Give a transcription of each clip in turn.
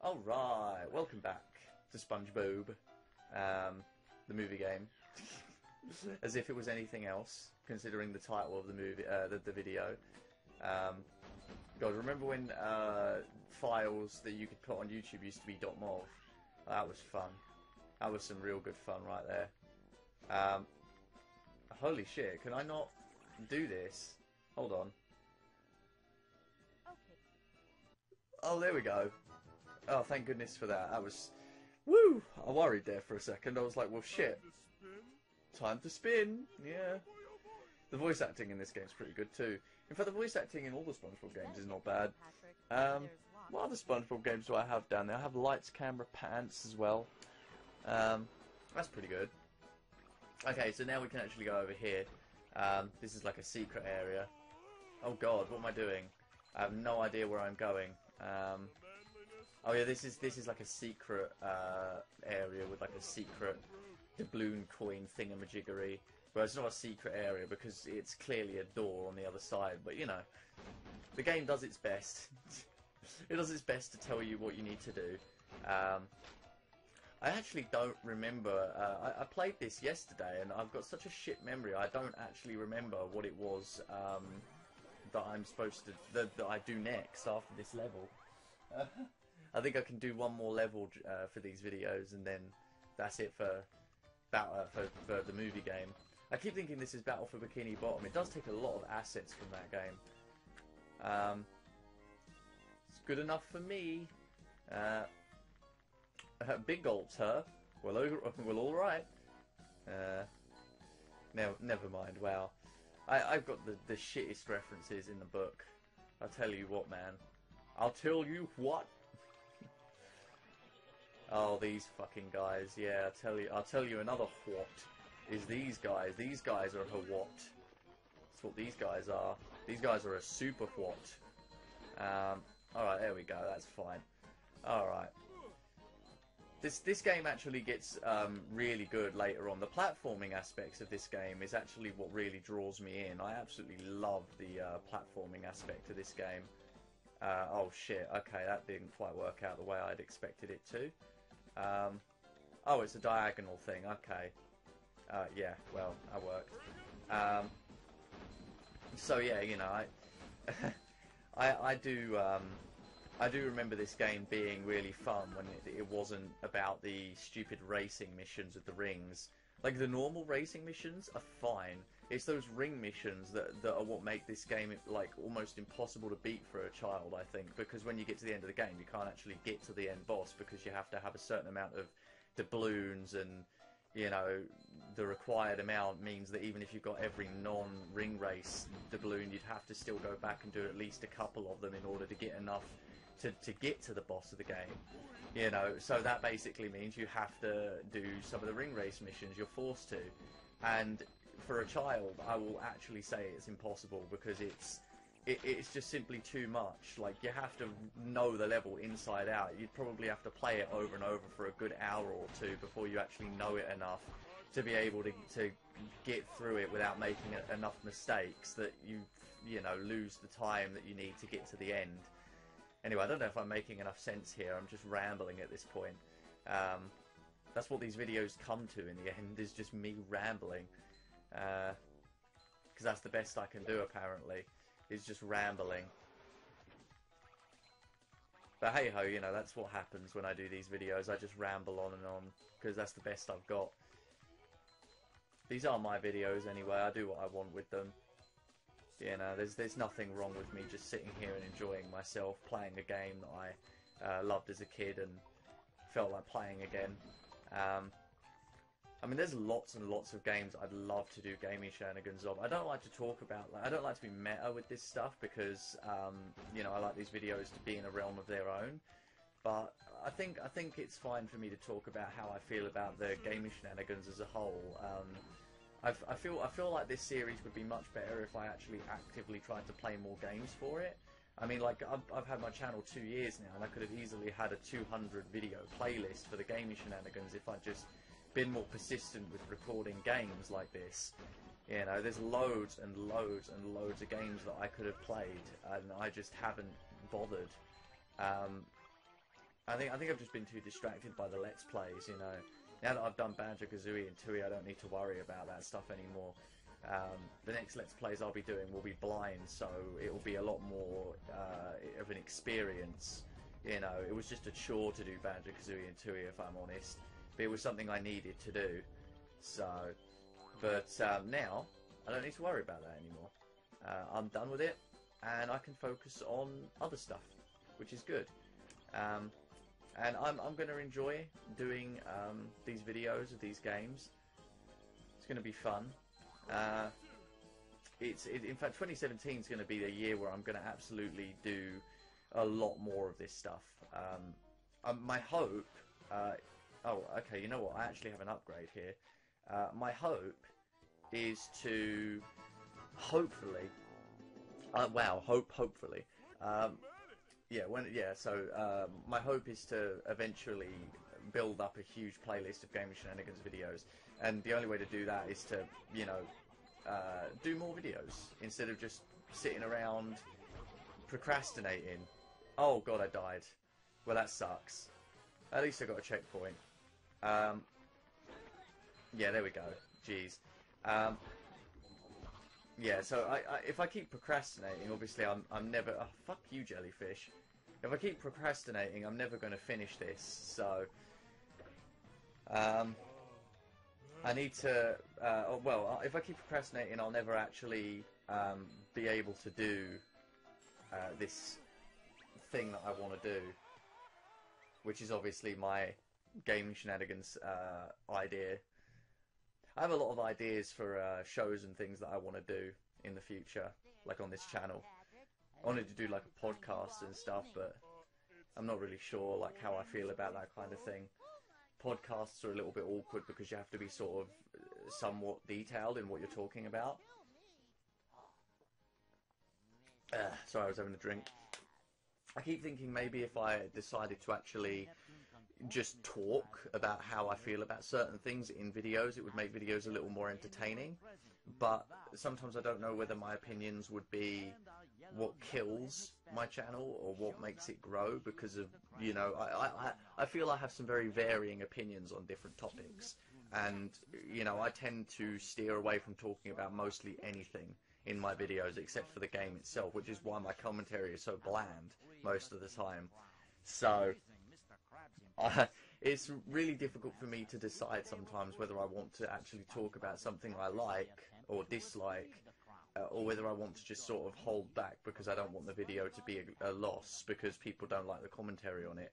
Alright, welcome back to Spongebob, the movie game. As if it was anything else, considering the title of the movie, the video. God, remember when files that you could put on YouTube used to be .mov? That was fun. That was some real good fun right there. Holy shit, can I not do this? Hold on. Oh, there we go. Oh, thank goodness for that. That was... Woo! I worried there for a second. I was like, well, shit. Time to spin! Yeah. The voice acting in this game is pretty good, too. In fact, the voice acting in all the SpongeBob games is not bad. What other SpongeBob games do I have down there? I have Lights, Camera, Pants as well. That's pretty good. Okay, so now we can actually go over here. This is like a secret area. Oh god, what am I doing? I have no idea where I'm going. Oh yeah, this is like a secret area with like a secret doubloon coin thingamajiggery. Well, it's not a secret area because it's clearly a door on the other side. But you know, the game does its best. It does its best to tell you what you need to do. I actually don't remember. I played this yesterday, and I've got such a shit memory. I don't actually remember what it was that I'm supposed to that I do next after this level. I think I can do one more level for these videos, and then that's it for the movie game. I keep thinking this is Battle for Bikini Bottom. It does take a lot of assets from that game. It's good enough for me. Big gulps, huh? Well, alright. Never mind. Wow, I've got the shittest references in the book. I'll tell you what, man. I'll tell you what. Oh, these fucking guys. Yeah, I'll tell you another what is these guys. These guys are a what. That's what these guys are. These guys are a super what. Alright, there we go. That's fine. Alright. This game actually gets really good later on. The platforming aspects of this game is actually what really draws me in. I absolutely love the platforming aspect of this game. Oh shit, okay, that didn't quite work out the way I'd expected it to. Oh, it's a diagonal thing, okay. Yeah, well, that worked. So yeah, you know, I do remember this game being really fun when it wasn't about the stupid racing missions with the rings. Like, the normal racing missions are fine. It's those ring missions that are what make this game, like, almost impossible to beat for a child, I think. Because when you get to the end of the game, you can't actually get to the end boss because you have to have a certain amount of doubloons, and, you know, the required amount means that even if you've got every non-ring race doubloon, you'd have to still go back and do at least a couple of them in order to get enough to get to the boss of the game, you know. So that basically means you have to do some of the ring race missions. You're forced to, and for a child, I will actually say it's impossible because it's just simply too much. Like, you have to know the level inside out. You'd probably have to play it over and over for a good hour or two before you actually know it enough to be able to get through it without making enough mistakes that you know, lose the time that you need to get to the end. Anyway, I don't know if I'm making enough sense here. I'm just rambling at this point. That's what these videos come to in the end, is just me rambling. Because that's the best I can do, apparently, is just rambling. But hey ho, you know, that's what happens when I do these videos. I just ramble on and on, because that's the best I've got. These are my videos anyway. I do what I want with them. You know, there's nothing wrong with me just sitting here and enjoying myself, playing a game that I loved as a kid and felt like playing again. I mean, there's lots and lots of games I'd love to do gaming shenanigans of. I don't like to talk about, like, I don't like to be meta with this stuff because, you know, I like these videos to be in a realm of their own. But I think it's fine for me to talk about how I feel about the gaming shenanigans as a whole. I feel like this series would be much better if I actually actively tried to play more games for it. I mean, like, I've had my channel 2 years now, and I could have easily had a 200 video playlist for the gaming shenanigans if I'd just been more persistent with recording games like this. You know, there's loads and loads and loads of games that I could have played, and I just haven't bothered. I think I've just been too distracted by the Let's Plays, you know. Now that I've done Banjo-Kazooie and Tooie, I don't need to worry about that stuff anymore. The next Let's Plays I'll be doing will be blind, so it will be a lot more of an experience. You know, it was just a chore to do Banjo-Kazooie and Tooie, if I'm honest. But it was something I needed to do. So, but now, I don't need to worry about that anymore. I'm done with it, and I can focus on other stuff, which is good. And I'm going to enjoy doing these videos of these games. It's going to be fun. In fact, 2017 is going to be the year where I'm going to absolutely do a lot more of this stuff. My hope... oh, okay, you know what? I actually have an upgrade here. My hope is to hopefully... hopefully... my hope is to eventually build up a huge playlist of Gaming Shenanigans videos, and the only way to do that is to, you know, do more videos instead of just sitting around procrastinating. Oh god, I died. Well, that sucks. At least I got a checkpoint. Yeah, there we go. Jeez. Yeah, so if I keep procrastinating, obviously I'm never... Oh, fuck you, jellyfish. If I keep procrastinating, I'm never going to finish this, so... I need to... if I keep procrastinating, I'll never actually be able to do this thing that I want to do, which is obviously my Gaming Shenanigans idea. I have a lot of ideas for shows and things that I want to do in the future, like on this channel. I wanted to do like a podcast and stuff, but I'm not really sure like how I feel about that kind of thing. Podcasts are a little bit awkward because you have to be sort of somewhat detailed in what you're talking about. Sorry, I was having a drink. I keep thinking maybe if I decided to actually just talk about how I feel about certain things in videos, it would make videos a little more entertaining. But sometimes I don't know whether my opinions would be what kills my channel or what makes it grow, because of, you know, I feel I have some very varying opinions on different topics, and, you know, I tend to steer away from talking about mostly anything in my videos except for the game itself, which is why my commentary is so bland most of the time. So it's really difficult for me to decide sometimes whether I want to actually talk about something I like or dislike, or whether I want to just sort of hold back because I don't want the video to be a loss because people don't like the commentary on it.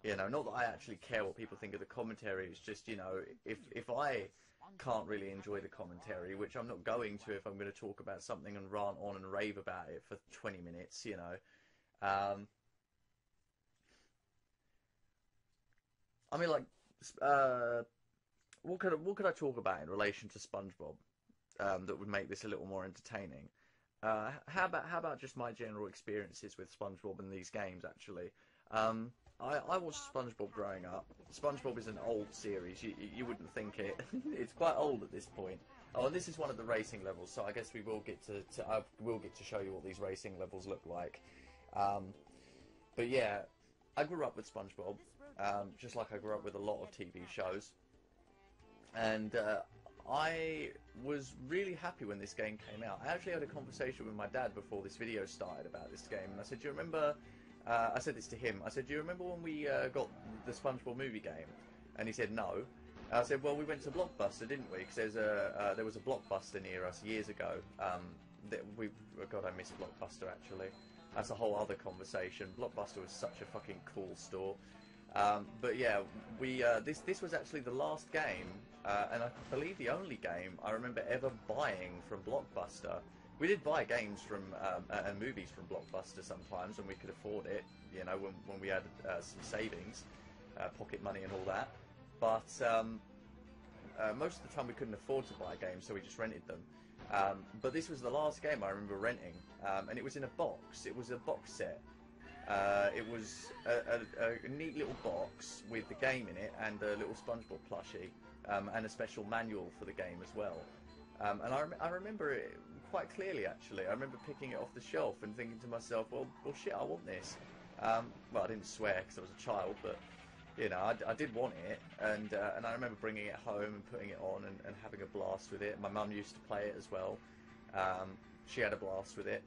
You know, not that I actually care what people think of the commentary, it's just, you know, if I can't really enjoy the commentary, which I'm not going to if I'm going to talk about something and rant on and rave about it for 20 minutes, you know. I mean, like, what could I talk about in relation to SpongeBob that would make this a little more entertaining? How about just my general experiences with SpongeBob and these games? Actually, I watched SpongeBob growing up. SpongeBob is an old series. You wouldn't think it. It's quite old at this point. Oh, and this is one of the racing levels, so I guess we will get I will get to show you what these racing levels look like. But yeah, I grew up with SpongeBob. Just like I grew up with a lot of TV shows, and I was really happy when this game came out. I actually had a conversation with my dad before this video started about this game, and I said, do you remember, I said this to him, I said, do you remember when we got the SpongeBob movie game? And he said no. I said, well, we went to Blockbuster, didn't we? Because there was a Blockbuster near us years ago. God, I miss Blockbuster, actually. That's a whole other conversation. Blockbuster was such a fucking cool store. But yeah, this was actually the last game, and I believe the only game I remember ever buying from Blockbuster. We did buy games from and movies from Blockbuster sometimes when we could afford it, you know, when we had some savings, pocket money and all that. But most of the time we couldn't afford to buy games, so we just rented them. But this was the last game I remember renting, and it was in a box. It was a box set. It was a neat little box with the game in it and a little SpongeBob plushie, and a special manual for the game as well. And I remember it quite clearly, actually. I remember picking it off the shelf and thinking to myself, well shit, I want this. Well, I didn't swear because I was a child, but you know, I did want it, and I remember bringing it home and putting it on and having a blast with it. My mum used to play it as well. She had a blast with it.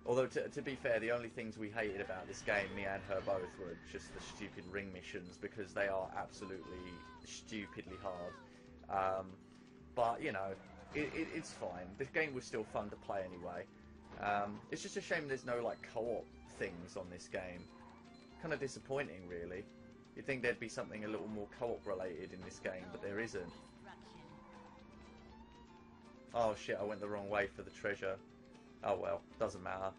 Although, to be fair, the only things we hated about this game, me and her both, were just the stupid ring missions, because they are absolutely stupidly hard. But, you know, it's fine. This game was still fun to play anyway. It's just a shame there's no, like, co-op things on this game. Kind of disappointing, really. You'd think there'd be something a little more co-op related in this game, but there isn't. Oh shit, I went the wrong way for the treasure. Oh well, doesn't matter.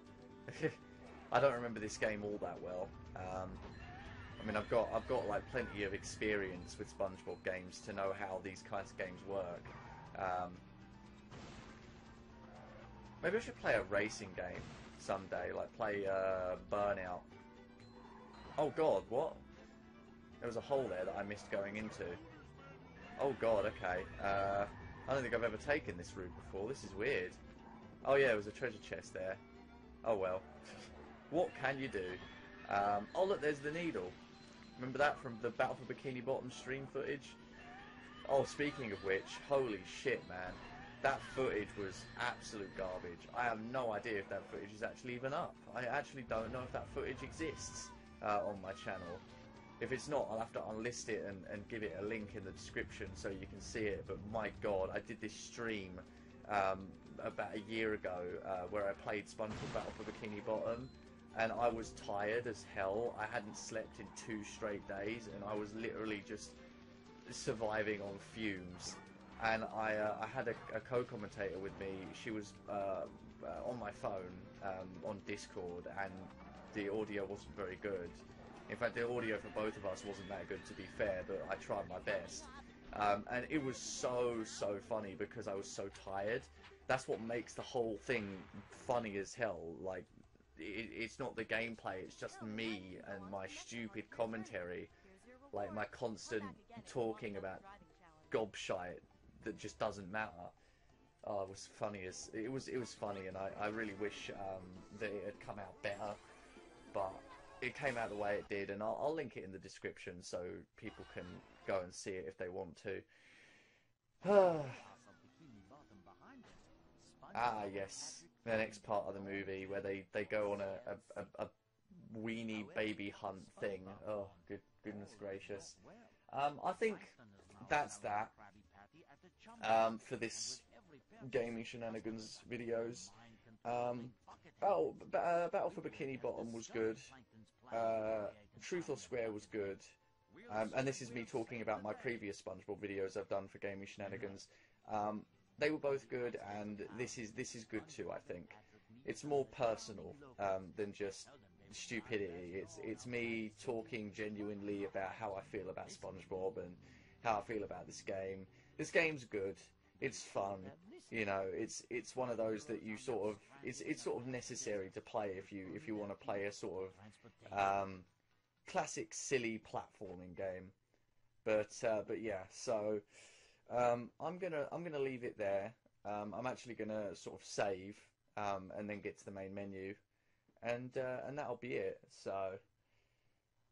I don't remember this game all that well. I mean, I've got like plenty of experience with SpongeBob games to know how these kinds of games work. Maybe I should play a racing game someday, like play Burnout. Oh god, what? There was a hole there that I missed going into. Oh god, okay. I don't think I've ever taken this route before. This is weird. Oh yeah, there was a treasure chest there. Oh well. What can you do? Oh look, there's the needle. Remember that from the Battle for Bikini Bottom stream footage? Oh, speaking of which, holy shit, man. That footage was absolute garbage. I have no idea if that footage is actually even up. I actually don't know if that footage exists on my channel. If it's not, I'll have to unlist it and give it a link in the description so you can see it. But my god, I did this stream about a year ago where I played SpongeBob Battle for Bikini Bottom, and I was tired as hell. I hadn't slept in 2 straight days, and I was literally just surviving on fumes. And I had a co-commentator with me. She was on my phone on Discord, and the audio wasn't very good. In fact, the audio for both of us wasn't that good, to be fair, but I tried my best. And it was so funny because I was so tired. That's what makes the whole thing funny as hell. Like, it's not the gameplay, it's just me and my stupid commentary. Like, my constant talking about gobshite that just doesn't matter. Oh, it was funny as... It was funny, and I really wish that it had come out better. But it came out the way it did, and I'll link it in the description so people can go and see it if they want to. Ah, yes. The next part of the movie where they go on a weenie baby hunt thing. Oh, goodness gracious. I think that's that for this gaming shenanigans videos. Battle for Bikini Bottom was good. Truth or Square was good. And this is me talking about my previous SpongeBob videos I've done for gaming shenanigans. They were both good, and this is good too. I think it's more personal than just stupidity. It's me talking genuinely about how I feel about SpongeBob and how I feel about this game. This game's good. It's fun. You know, it's one of those that you sort of it's sort of necessary to play if you want to play a sort of classic silly platforming game. But yeah, so I'm gonna leave it there. I'm actually gonna sort of save and then get to the main menu, and that'll be it. So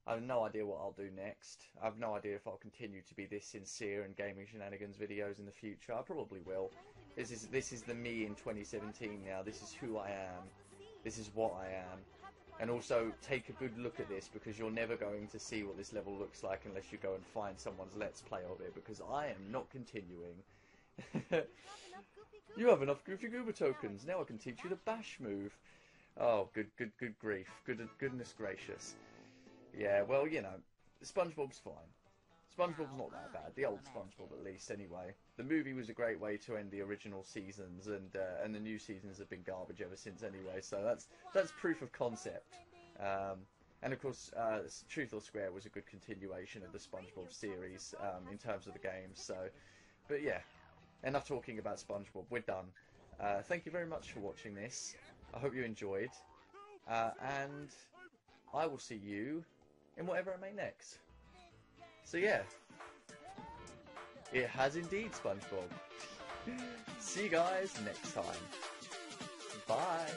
I have no idea what I'll do next. I have no idea if I'll continue to be this sincere in gaming shenanigans videos in the future. I probably will. This is the me in 2017 now. This is who I am. This is what I am. And also, take a good look at this, because you're never going to see what this level looks like unless you go and find someone's Let's Play of it, because I am not continuing. You have enough Goofy Goober tokens. Now I can teach you the bash move. Oh, good grief. Goodness gracious. Yeah, well, you know, SpongeBob's fine. SpongeBob's not that bad. The old SpongeBob, at least, anyway. The movie was a great way to end the original seasons, and the new seasons have been garbage ever since anyway. So that's proof of concept. And of course, Truth or Square was a good continuation of the SpongeBob series in terms of the games. So, but yeah, enough talking about SpongeBob. We're done. Thank you very much for watching this. I hope you enjoyed, and I will see you in whatever I make next. So yeah, it has indeed, SpongeBob. See you guys next time. Bye.